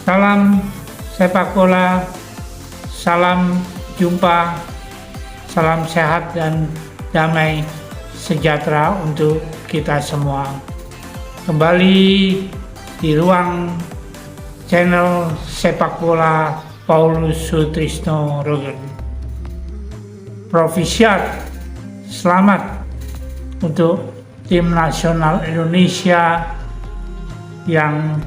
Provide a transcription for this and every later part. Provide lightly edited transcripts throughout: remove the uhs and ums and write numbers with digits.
Salam sepak bola, salam jumpa, salam sehat dan damai sejahtera untuk kita semua. Kembali di ruang channel sepak bola Paulus Sutrisno Rogen. Profisiat, selamat untuk tim nasional Indonesia yang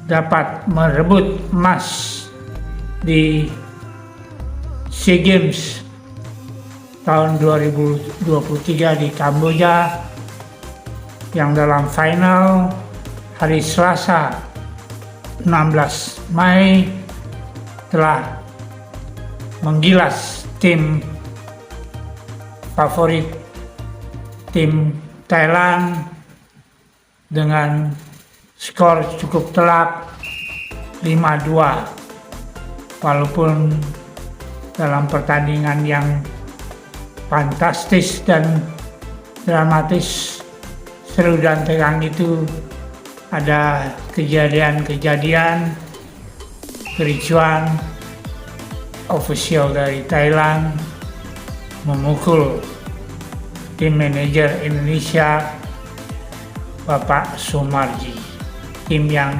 dapat merebut emas di SEA Games tahun 2023 di Kamboja, yang dalam final hari Selasa 16 Mei telah menggilas tim favorit, tim Thailand, dengan skor cukup telak 5-2. Walaupun dalam pertandingan yang fantastis dan dramatis, seru dan tegang itu, ada kejadian-kejadian kericuan. Ofisial dari Thailand memukul tim manajer Indonesia, Bapak Sumarji. Tim yang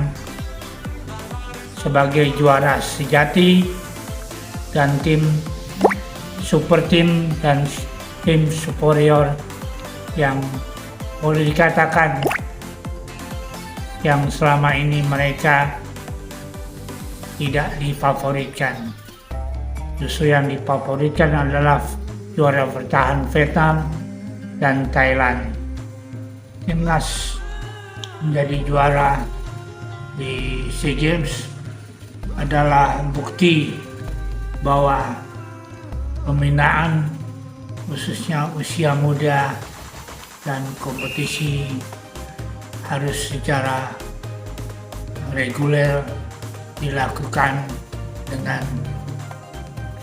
sebagai juara sejati dan tim super tim dan tim superior yang boleh dikatakan yang selama ini mereka tidak difavoritkan. Justru yang difavoritkan adalah juara bertahan Vietnam dan Thailand. Timnas menjadi juara di SEA Games adalah bukti bahwa pembinaan, khususnya usia muda dan kompetisi, harus secara reguler dilakukan dengan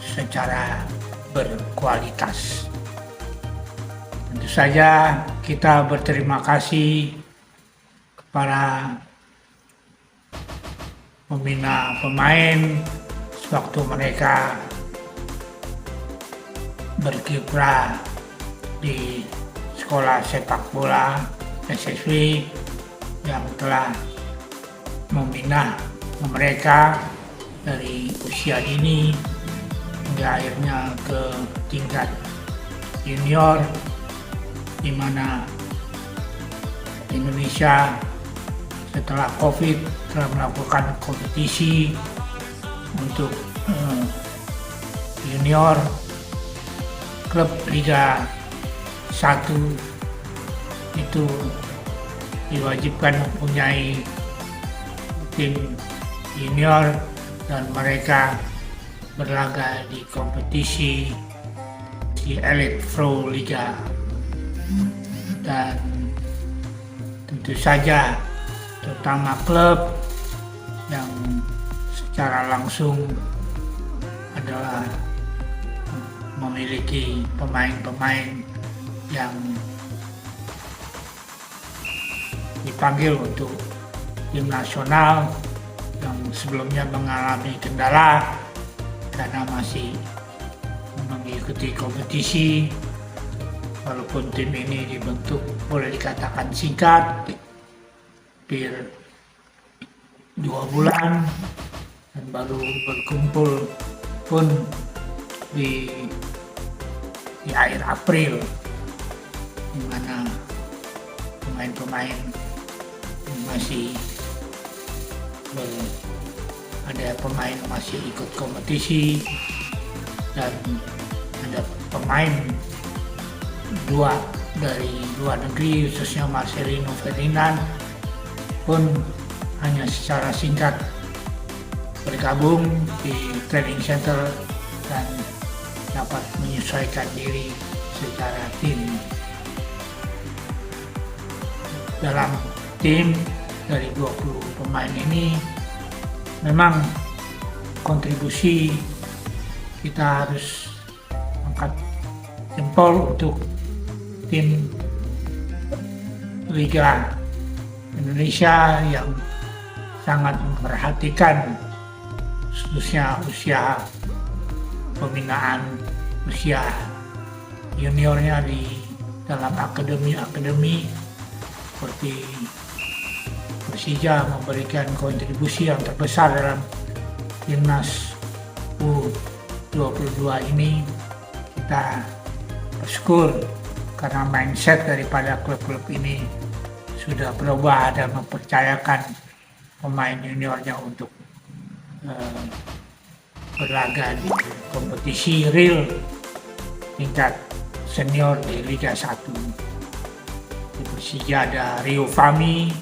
secara berkualitas. Tentu saja kita berterima kasih kepada pembina pemain sewaktu mereka berkiprah di sekolah sepak bola SSW yang telah membina mereka dari usia dini hingga akhirnya ke tingkat junior, di mana Indonesia setelah COVID telah melakukan kompetisi untuk junior. Klub Liga 1 itu diwajibkan mempunyai tim junior dan mereka berlaga di kompetisi di Elite Pro Liga. Dan tentu saja terutama klub yang secara langsung adalah memiliki pemain-pemain yang dipanggil untuk tim nasional yang sebelumnya mengalami kendala karena masih mengikuti kompetisi. Walaupun tim ini dibentuk boleh dikatakan singkat, hampir 2 bulan, dan baru berkumpul pun di akhir April, di mana pemain-pemain masih ada pemain masih ikut kompetisi, dan ada pemain 2 dari luar negeri, khususnya Marcelino Ferdinand pun hanya secara singkat bergabung di training center dan dapat menyesuaikan diri secara tim. Dalam tim dari 20 pemain ini memang kontribusi kita harus angkat jempol untuk tim Liga Indonesia yang sangat memperhatikan usia pembinaan usia juniornya di dalam akademi seperti Persija memberikan kontribusi yang terbesar dalam timnas U22 ini. Kita bersyukur karena mindset daripada klub-klub ini sudah berubah dan mempercayakan pemain juniornya untuk berlaga di kompetisi real tingkat senior di Liga 1. Di Persija ada Rio Fahmi,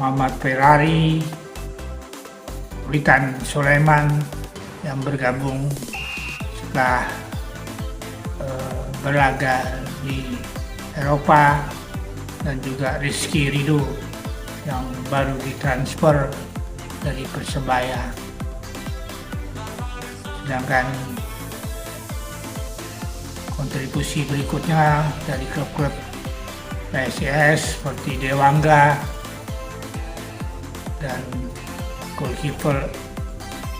Muhammad Ferrari, Witan Sulaiman yang bergabung setelah berlaga di Eropa, dan juga Rizky Ridho yang baru ditransfer dari Persebaya. Sedangkan kontribusi berikutnya dari klub-klub PSIS seperti Dewangga dan goalkeeper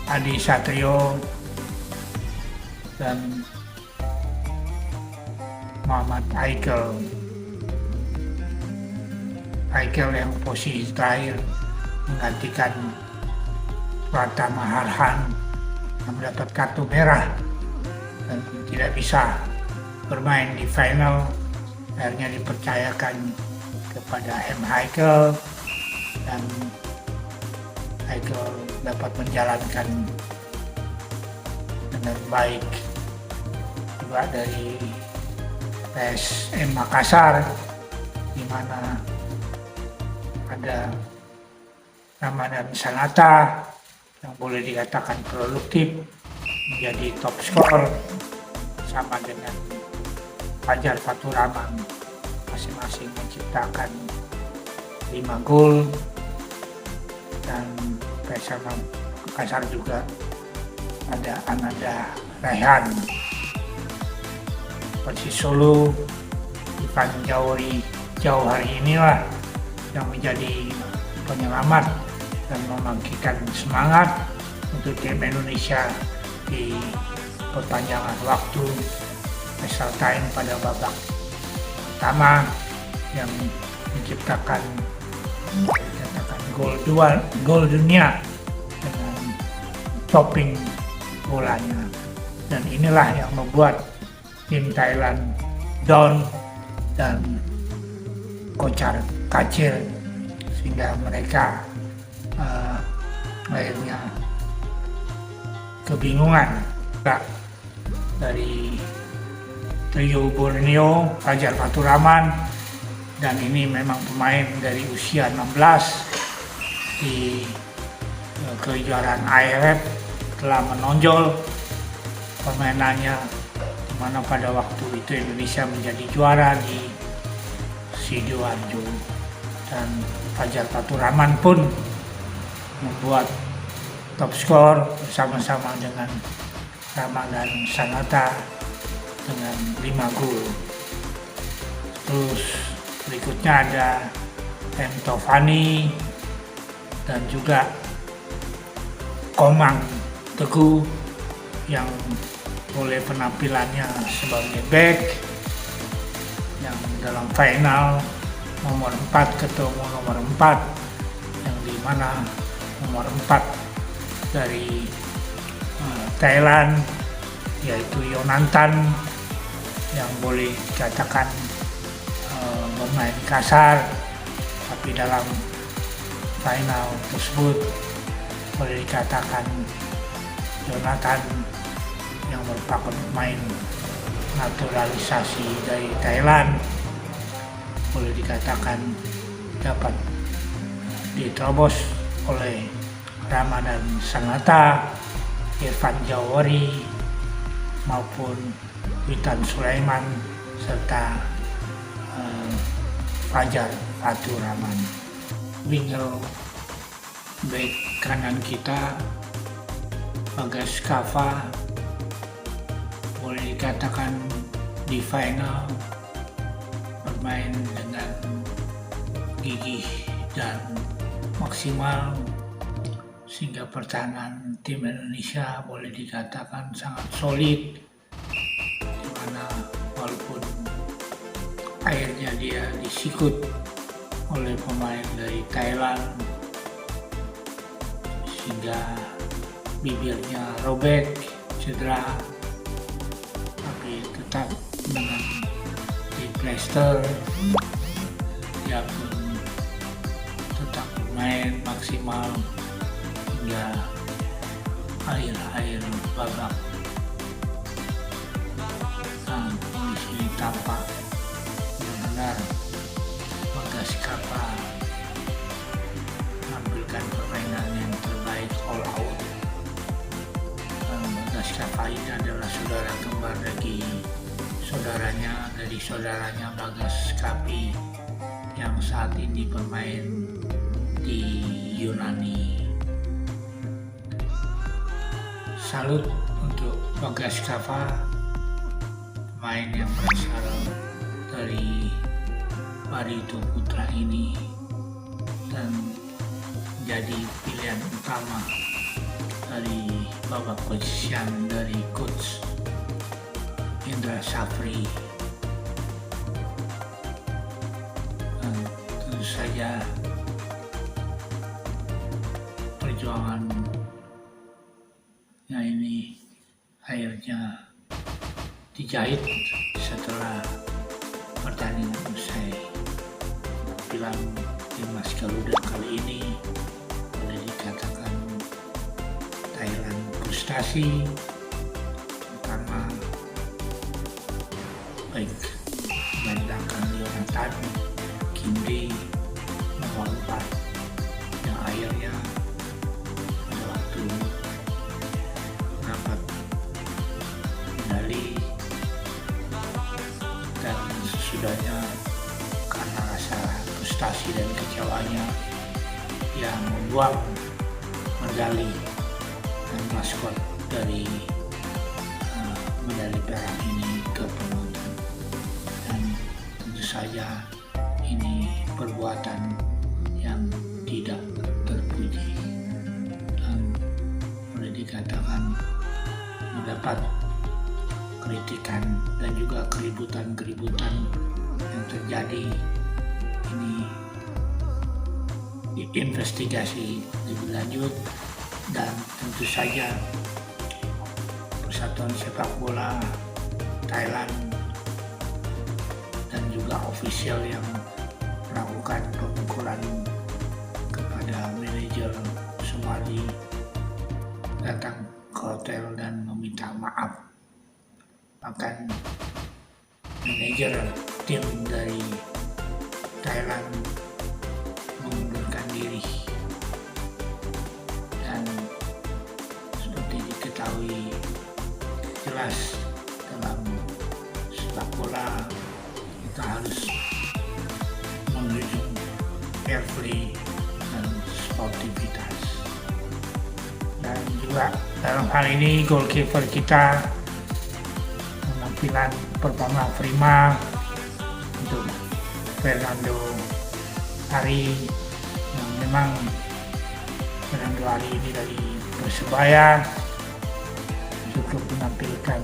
Adi Satrio dan Muhammad Aikel yang posisi terakhir menggantikan Pratama Harhan yang mendapat kartu merah dan tidak bisa bermain di final. Akhirnya dipercayakan kepada M. Aikel, dan Aikel dapat menjalankan dengan baik. Juga dari PSM Makassar, di mana ada Ramadan Sanata yang boleh dikatakan produktif, menjadi top skor sama dengan Fajar Faturrahman, masing-masing menciptakan 5 gol, dan PSM Makassar juga ada Ananda Raihan. Persis Solo, Ivan Jauhari inilah yang menjadi penyelamat dan membangkitkan semangat untuk tim Indonesia di perpanjangan waktu extra time pada babak pertama yang menciptakan gol dunia dengan topping bolanya, dan inilah yang membuat tim Thailand down dan kocar kacir sehingga mereka akhirnya kebingungan. Dari trio Borneo, Fajar Faturrahman, dan ini memang pemain dari usia 16 di kejuaraan AFF telah menonjol permainannya, di mana pada waktu itu Indonesia menjadi juara di Sidoarjo, dan Fajar Faturrahman pun membuat top skor bersama-sama dengan Ramadan Sanata dengan 5 gol. Terus berikutnya ada M. Tovani dan juga Komang Teguh yang oleh penampilannya sebagai back yang dalam final nomor 4 ketemu nomor 4, yang dimana nomor 4 dari Thailand yaitu Yonantan yang boleh dikatakan bermain kasar, tapi dalam final tersebut boleh dikatakan Yonatan yang merupakan pemain naturalisasi dari Thailand boleh dikatakan dapat diterobos oleh Ramadan Sanata, Irfan Jauhari maupun Witan Sulaiman serta Fajar Faturrahman. Winger back kanan kita Bagas Kava boleh dikatakan di final bermain dengan gigih dan maksimal sehingga pertahanan tim Indonesia boleh dikatakan sangat solid, di mana walaupun akhirnya dia disikut oleh pemain dari Thailand sehingga bibirnya robek, cedera, tapi tetap dengan diplester dia pun tetap bermain maksimal hingga akhir babak. Nah, di sini tampak benar-benar Bagas Kava menampilkan permainan yang terbaik all out. Bagas Kava ini adalah saudara kembar dari saudaranya Bagas Kapi yang saat ini bermain di Yunani. Salut untuk Bagas Kava, pemain yang berasal dari Barito Putra ini dan menjadi pilihan utama dari babak penyisihan dari coach Indra Safri. Dan tentu saja perjuangannya ini akhirnya dijahit setelah pertandingan usai. Penampilan timnas Garuda kali ini boleh dikatakan Thailand frustasi, terutama baik mengandalkan Jonathan Kindi nomor 4 yang akhirnya pada waktu mendapat medali dan sesudahnya karena rasa frustasi dan kecewaannya yang membuang medali dan maskot dari medali perak ini ke penonton. Dan tentu saja ini perbuatan yang tidak terpuji dan boleh dikatakan mendapat kritikan dan juga keributan yang terjadi ini diinvestigasi lebih lanjut, dan tentu saja Persatuan Sepak Bola Thailand dan juga ofisial yang melakukan pemukulan kepada manajer Sumadi datang ke hotel dan meminta maaf. Bahkan manajer tim dari Thailand mengundurkan diri, dan seperti diketahui jelas dalam sepak bola kita harus menunjukkan fair play dan sportivitas. Dan juga dalam hal ini goalkeeper kita penampilan pertama prima untuk Fernando Hari yang memang Fernando Hari ini dari Persebaya cukup menampilkan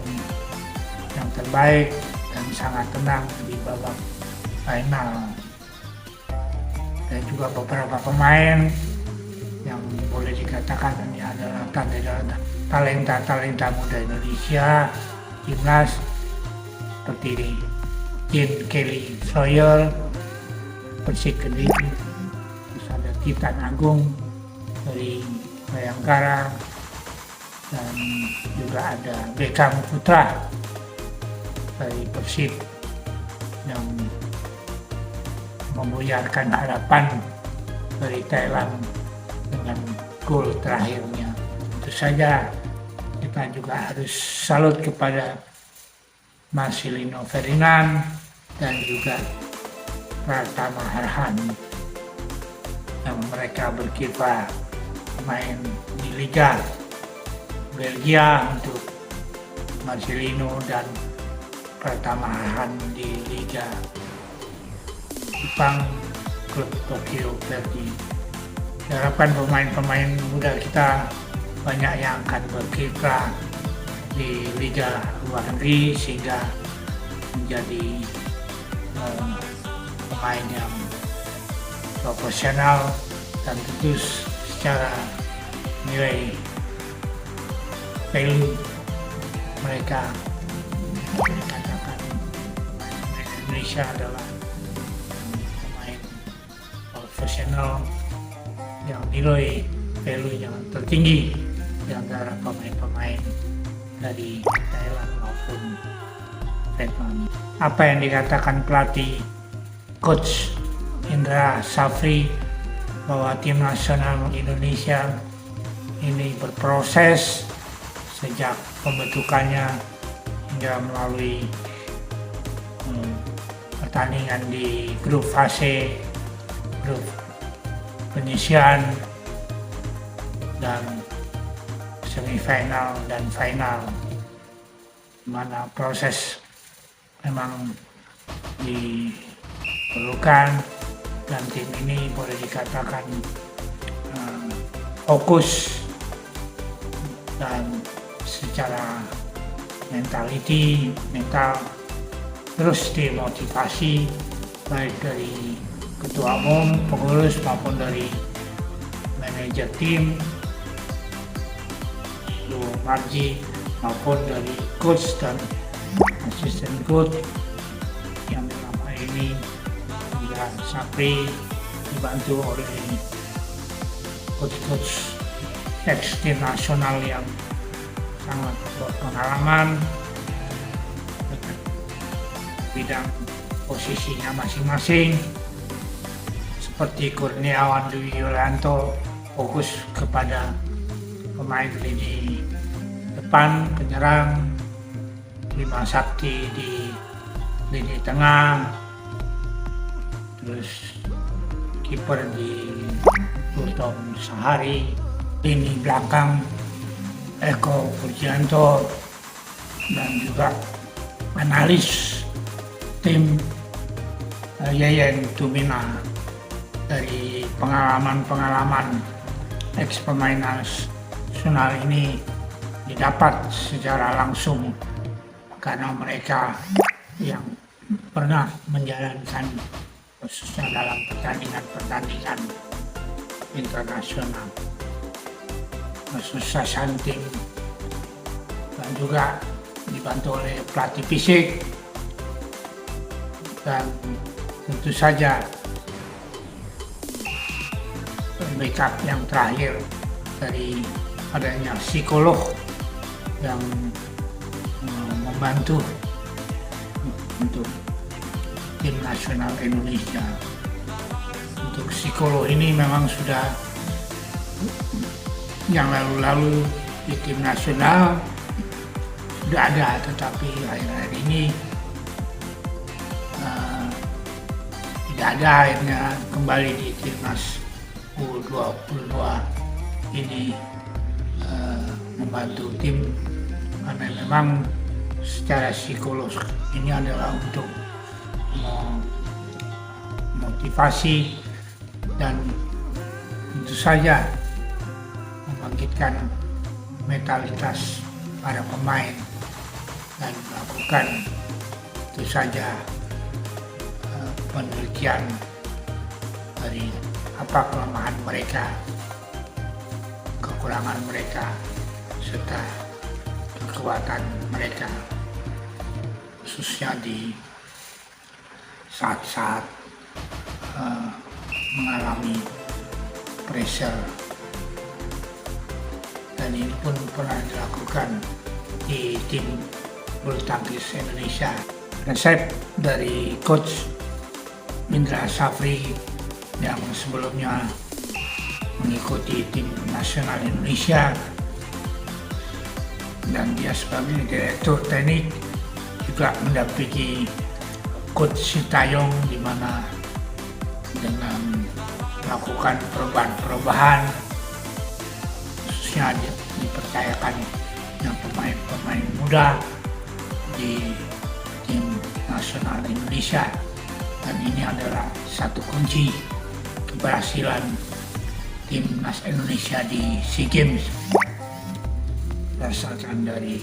yang terbaik dan sangat tenang di babak final. Dan juga beberapa pemain yang boleh dikatakan ini adalah talenta muda Indonesia timnas seperti Jean Kelly Sawyer Persik Kediri, terus ada Titan Agung dari Bayangkara, dan juga ada Beckham Putra dari Persib yang membuyarkan harapan dari Thailand dengan gol terakhirnya. Tentu saja kita juga harus salut kepada Marcelino Ferdinand dan juga Pratama Arhan yang mereka berkiprah main di Liga Belgia untuk Marcelino dan Pratama Arhan di Liga Jepang klub Tokyo Verdy. Diharapkan pemain-pemain muda kita banyak yang akan berkiprah di liga luar negeri sehingga menjadi pemain yang profesional dan tentu secara nilai value mereka dikatakan pemain Indonesia adalah pemain profesional yang nilai value yang tertinggi di antara pemain-pemain dari Thailand maupun Vietnam. Apa yang dikatakan pelatih Coach Indra Safri bahwa tim nasional Indonesia ini berproses sejak pembentukannya hingga melalui pertandingan di grup fase, grup penyisian, dan semifinal dan final, mana proses memang diperlukan dan tim ini boleh dikatakan fokus dan secara mental terus dimotivasi baik dari ketua umum, pengurus maupun dari manajer tim, Marji maupun dari coach dan asisten coach yang dalam hal ini Indra Safri dibantu oleh coach-coach ex-tim nasional yang sangat berpengalaman dengan bidang posisinya masing-masing, seperti Kurniawan Dwi Yulianto fokus kepada pemain lini depan, penyerang, Bima Sakti di lini tengah, terus kiper di Lutom Sahari, lini belakang Eko Pujianto, dan juga analis tim Yeyen Tumina dari pengalaman ex pemain nasional ini didapat secara langsung karena mereka yang pernah menjalankan khususnya dalam pertandingan internasional kesuksesan tim, dan juga dibantu oleh pelatih fisik, dan tentu saja backup yang terakhir dari adanya psikolog yang membantu untuk tim nasional Indonesia. Untuk psikolog ini memang sudah yang lalu-lalu di tim nasional sudah ada, tetapi akhir-akhir ini tidak ada, akhirnya kembali di timnas U22 ini membantu tim karena memang secara psikolog ini adalah untuk motivasi dan tentu saja membangkitkan mentalitas para pemain dan melakukan tentu saja penelitian dari apa kelemahan mereka, kekurangan mereka, serta kekuatan mereka, khususnya di saat-saat mengalami pressure. Dan ini pun pernah dilakukan di tim bulu tangkis Indonesia. Resep dari coach Indra Safri yang sebelumnya mengikuti tim nasional Indonesia dan dia sebagai direktur teknik juga mendampingi coach Sintayong, di mana dengan melakukan perubahan-perubahan khususnya dipercayakan yang pemain-pemain muda di tim nasional Indonesia, dan ini adalah satu kunci keberhasilan timnas Indonesia di SEA Games berdasarkan dari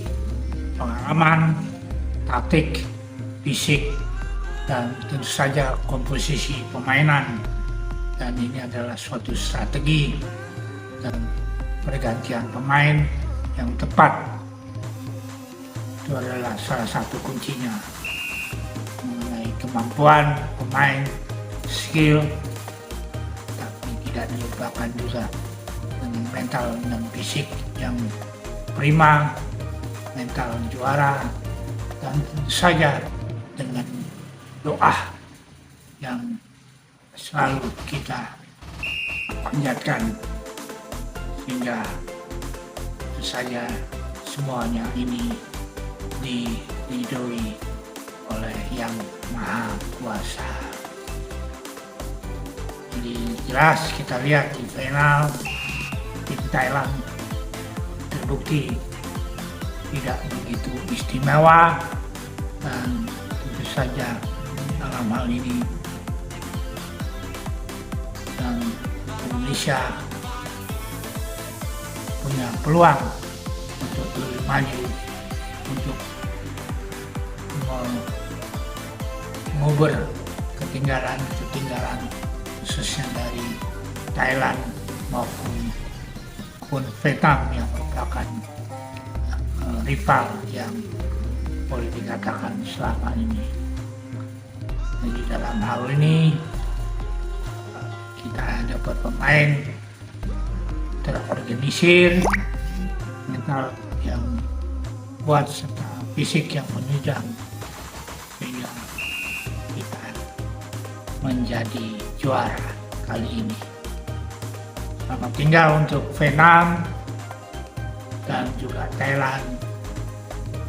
pengalaman, taktik, fisik, dan tentu saja komposisi permainan. Dan ini adalah suatu strategi dan pergantian pemain yang tepat. Itu adalah salah satu kuncinya mengenai kemampuan pemain, skill, tapi tidak dilupakan juga dengan mental dan fisik yang prima, mental juara, dan tentu saja dengan doa yang selalu kita panjatkan, sehingga tentu saja semuanya ini diridhoi oleh Yang Maha Kuasa. Jadi jelas kita lihat di final tim Thailand terbukti tidak begitu istimewa, dan tentu saja dalam hal ini dan Indonesia punya peluang untuk lebih maju, untuk mengubur ketinggalan khususnya dari Thailand maupun Vietnam yang merupakan rival yang boleh dikatakan selama ini. Jadi dalam hal ini kita dapat pemain terorganisir, mental yang kuat, serta fisik yang menunjang, sehingga kita menjadi juara kali ini. Selamat tinggal untuk Vietnam dan juga Thailand.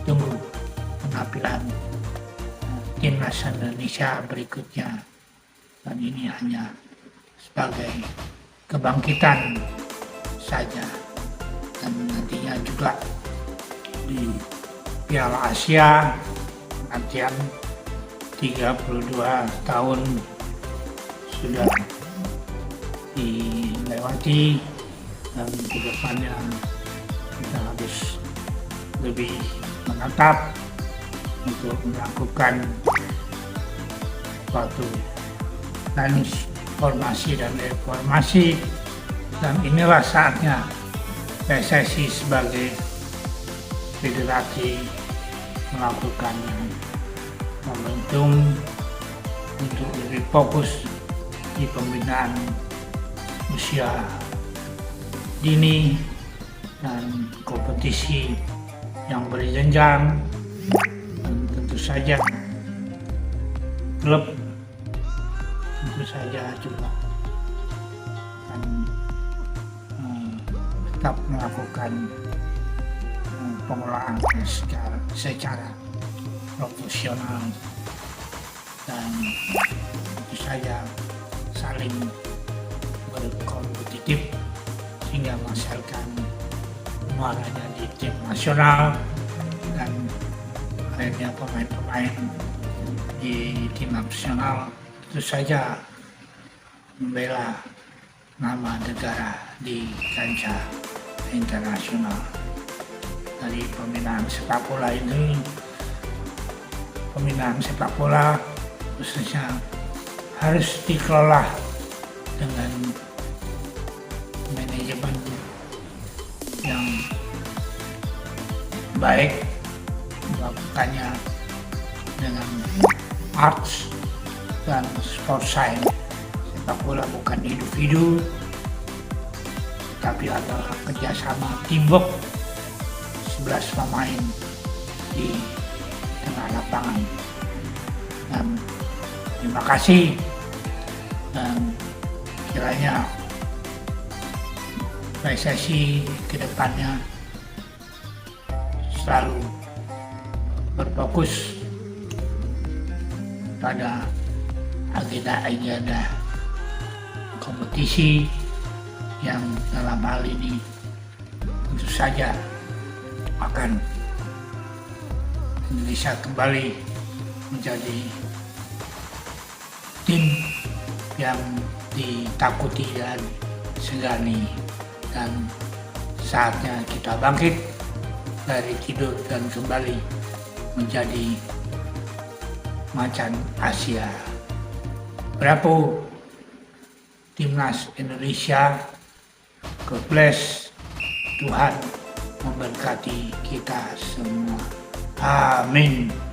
Tunggu penampilan timnas Indonesia berikutnya, dan ini hanya sebagai kebangkitan saja. Dan nantinya juga di Piala Asia nantian 32 tahun sudah dilewati, dan ke depannya kita harus lebih menatap untuk melakukan suatu transformasi dan reformasi, dan inilah saatnya PSSI sebagai federasi melakukan momentum untuk lebih fokus di pembinaan usia dini dan kompetisi yang berjenjang, dan tentu saja klub tentu saja juga akan tetap melakukan pengelolaan secara profesional, dan tentu saja saling berkompetitif sehingga menghasilkan muaranya di tim nasional, dan akhirnya pemain-pemain di tim nasional tentu saja membela nama negara di kancah internasional. Dari pembinaan sepak bola ini, pembinaan sepak bola khususnya harus dikelola dengan manajemen yang baik, melakukannya dengan arts dan sport science. Sepak bola bukan individu, tapi adalah kerjasama teamwork 11 pemain di tengah lapangan. Dan terima kasih, dan kiranya PSSI ke depannya selalu berfokus pada agenda kompetisi yang dalam hal ini tentu saja akan Indonesia kembali menjadi tim yang ditakuti dan segani, dan saatnya kita bangkit dari tidur dan kembali menjadi macan Asia. Bravo Timnas Indonesia, God bless, Tuhan memberkati kita semua. Amin.